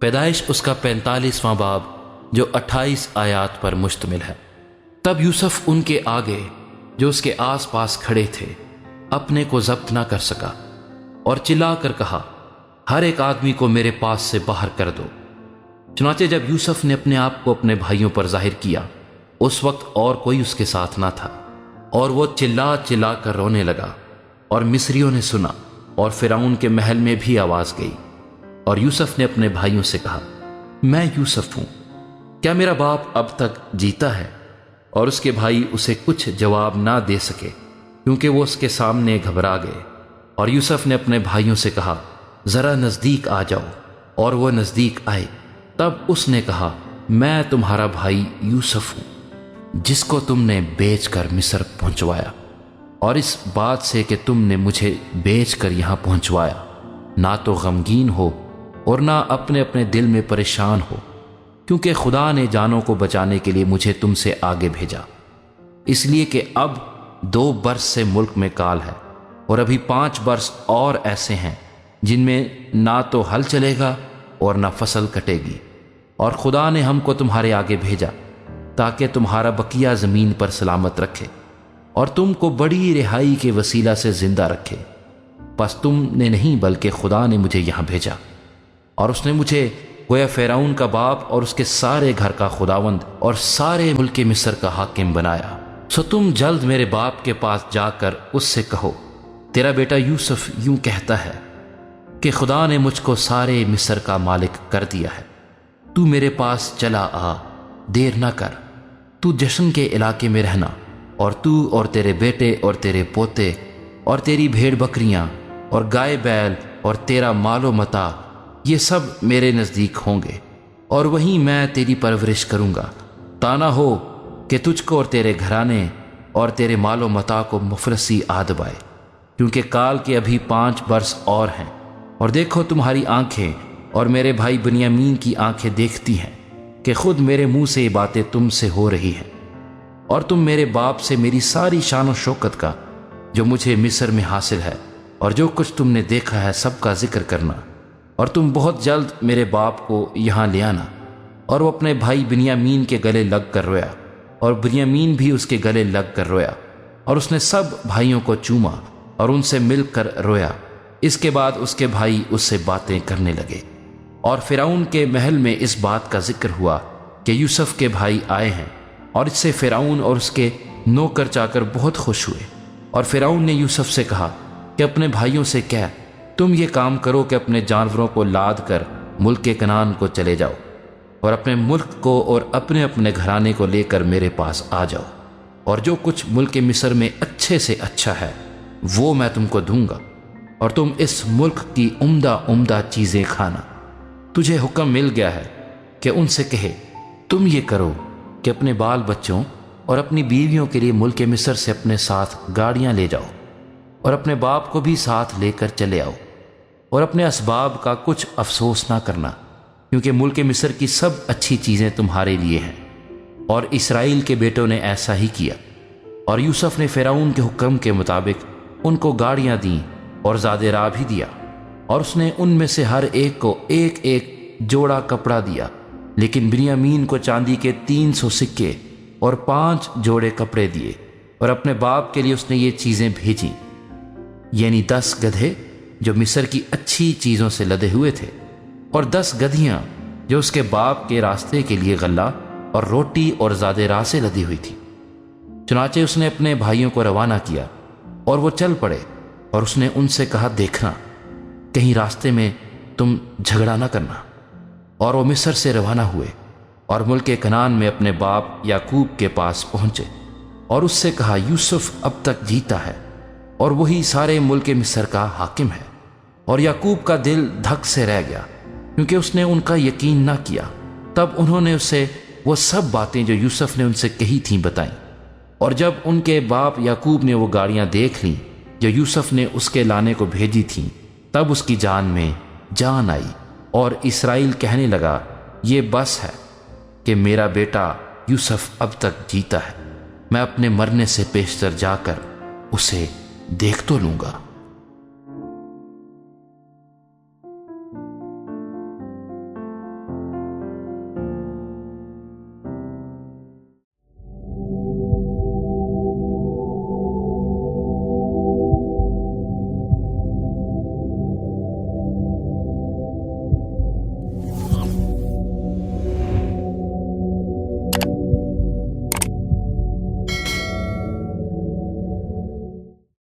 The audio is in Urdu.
پیدائش اس کا 45واں باب جو 28 آیات پر مشتمل ہے۔ تب یوسف ان کے آگے جو اس کے آس پاس کھڑے تھے اپنے کو ضبط نہ کر سکا اور چلا کر کہا، ہر ایک آدمی کو میرے پاس سے باہر کر دو۔ چنانچہ جب یوسف نے اپنے آپ کو اپنے بھائیوں پر ظاہر کیا، اس وقت اور کوئی اس کے ساتھ نہ تھا، اور وہ چلا چلا کر رونے لگا، اور مصریوں نے سنا، اور فرعون کے محل میں بھی آواز گئی۔ اور یوسف نے اپنے بھائیوں سے کہا، میں یوسف ہوں، کیا میرا باپ اب تک جیتا ہے؟ اور اس کے بھائی اسے کچھ جواب نہ دے سکے، کیونکہ وہ اس کے سامنے گھبرا گئے۔ اور یوسف نے اپنے بھائیوں سے کہا، ذرا نزدیک آ جاؤ، اور وہ نزدیک آئے۔ تب اس نے کہا، میں تمہارا بھائی یوسف ہوں، جس کو تم نے بیچ کر مصر پہنچوایا، اور اس بات سے کہ تم نے مجھے بیچ کر یہاں پہنچوایا، نہ تو غمگین ہو اور نہ اپنے اپنے دل میں پریشان ہو، کیونکہ خدا نے جانوں کو بچانے کے لیے مجھے تم سے آگے بھیجا، اس لیے کہ اب 2 برس سے ملک میں کال ہے، اور ابھی 5 برس اور ایسے ہیں جن میں نہ تو ہل چلے گا اور نہ فصل کٹے گی۔ اور خدا نے ہم کو تمہارے آگے بھیجا تاکہ تمہارا بقیہ زمین پر سلامت رکھے اور تم کو بڑی رہائی کے وسیلہ سے زندہ رکھے۔ پس تم نے نہیں بلکہ خدا نے مجھے یہاں بھیجا، اور اس نے مجھے گویا فرعون کا باپ اور اس کے سارے گھر کا خداوند اور سارے ملک مصر کا حاکم بنایا۔ سو تم جلد میرے باپ کے پاس جا کر اس سے کہو، تیرا بیٹا یوسف یوں کہتا ہے کہ خدا نے مجھ کو سارے مصر کا مالک کر دیا ہے، تو میرے پاس چلا آ، دیر نہ کر، تو جشن کے علاقے میں رہنا، اور تو اور تیرے بیٹے اور تیرے پوتے اور تیری بھیڑ بکریاں اور گائے بیل اور تیرا مال و متاع، یہ سب میرے نزدیک ہوں گے، اور وہیں میں تیری پرورش کروں گا، تا نہ ہو کہ تجھ کو اور تیرے گھرانے اور تیرے مال و متاع کو مفلسی آ دبائے، کیونکہ کال کے ابھی 5 برس اور ہیں۔ اور دیکھو، تمہاری آنکھیں اور میرے بھائی بنیامین کی آنکھیں دیکھتی ہیں کہ خود میرے منہ سے یہ باتیں تم سے ہو رہی ہیں، اور تم میرے باپ سے میری ساری شان و شوکت کا جو مجھے مصر میں حاصل ہے اور جو کچھ تم نے دیکھا ہے سب کا ذکر کرنا، اور تم بہت جلد میرے باپ کو یہاں لے آنا۔ اور وہ اپنے بھائی بنیامین کے گلے لگ کر رویا، اور بنیامین بھی اس کے گلے لگ کر رویا، اور اس نے سب بھائیوں کو چوما اور ان سے مل کر رویا۔ اس کے بعد اس کے بھائی اس سے باتیں کرنے لگے، اور فرعون کے محل میں اس بات کا ذکر ہوا کہ یوسف کے بھائی آئے ہیں، اور اس سے فرعون اور اس کے نوکر چاکر بہت خوش ہوئے۔ اور فرعون نے یوسف سے کہا کہ اپنے بھائیوں سے کہہ، تم یہ کام کرو کہ اپنے جانوروں کو لاد کر ملک کنعان کو چلے جاؤ، اور اپنے ملک کو اور اپنے اپنے گھرانے کو لے کر میرے پاس آ جاؤ، اور جو کچھ ملک مصر میں اچھے سے اچھا ہے وہ میں تم کو دوں گا، اور تم اس ملک کی عمدہ عمدہ چیزیں کھانا۔ تجھے حکم مل گیا ہے کہ ان سے کہے، تم یہ کرو کہ اپنے بال بچوں اور اپنی بیویوں کے لیے ملک مصر سے اپنے ساتھ گاڑیاں لے جاؤ، اور اپنے باپ کو بھی ساتھ لے کر چلے آؤ، اور اپنے اسباب کا کچھ افسوس نہ کرنا، کیونکہ ملک مصر کی سب اچھی چیزیں تمہارے لیے ہیں۔ اور اسرائیل کے بیٹوں نے ایسا ہی کیا، اور یوسف نے فرعون کے حکم کے مطابق ان کو گاڑیاں دیں اور زاد راہ بھی دیا، اور اس نے ان میں سے ہر ایک کو ایک ایک جوڑا کپڑا دیا، لیکن بنیامین کو چاندی کے 300 سکے اور 5 جوڑے کپڑے دیے، اور اپنے باپ کے لیے اس نے یہ چیزیں بھیجیں، یعنی 10 گدھے جو مصر کی اچھی چیزوں سے لدے ہوئے تھے، اور 10 گدھیاں جو اس کے باپ کے راستے کے لیے غلہ اور روٹی اور زاد راہ سے لدی ہوئی تھی۔ چنانچہ اس نے اپنے بھائیوں کو روانہ کیا، اور وہ چل پڑے، اور اس نے ان سے کہا، دیکھنا کہیں راستے میں تم جھگڑا نہ کرنا۔ اور وہ مصر سے روانہ ہوئے، اور ملک کنعان میں اپنے باپ یعقوب کے پاس پہنچے، اور اس سے کہا، یوسف اب تک جیتا ہے، اور وہی سارے ملک مصر کا حاکم ہے۔ اور یعقوب کا دل دھک سے رہ گیا، کیونکہ اس نے ان کا یقین نہ کیا۔ تب انہوں نے اسے وہ سب باتیں جو یوسف نے ان سے کہی تھیں بتائیں، اور جب ان کے باپ یعقوب نے وہ گاڑیاں دیکھ لیں جو یوسف نے اس کے لانے کو بھیجی تھیں، تب اس کی جان میں جان آئی، اور اسرائیل کہنے لگا، یہ بس ہے کہ میرا بیٹا یوسف اب تک جیتا ہے، میں اپنے مرنے سے پیشتر جا کر اسے دیکھ تو لوں گا۔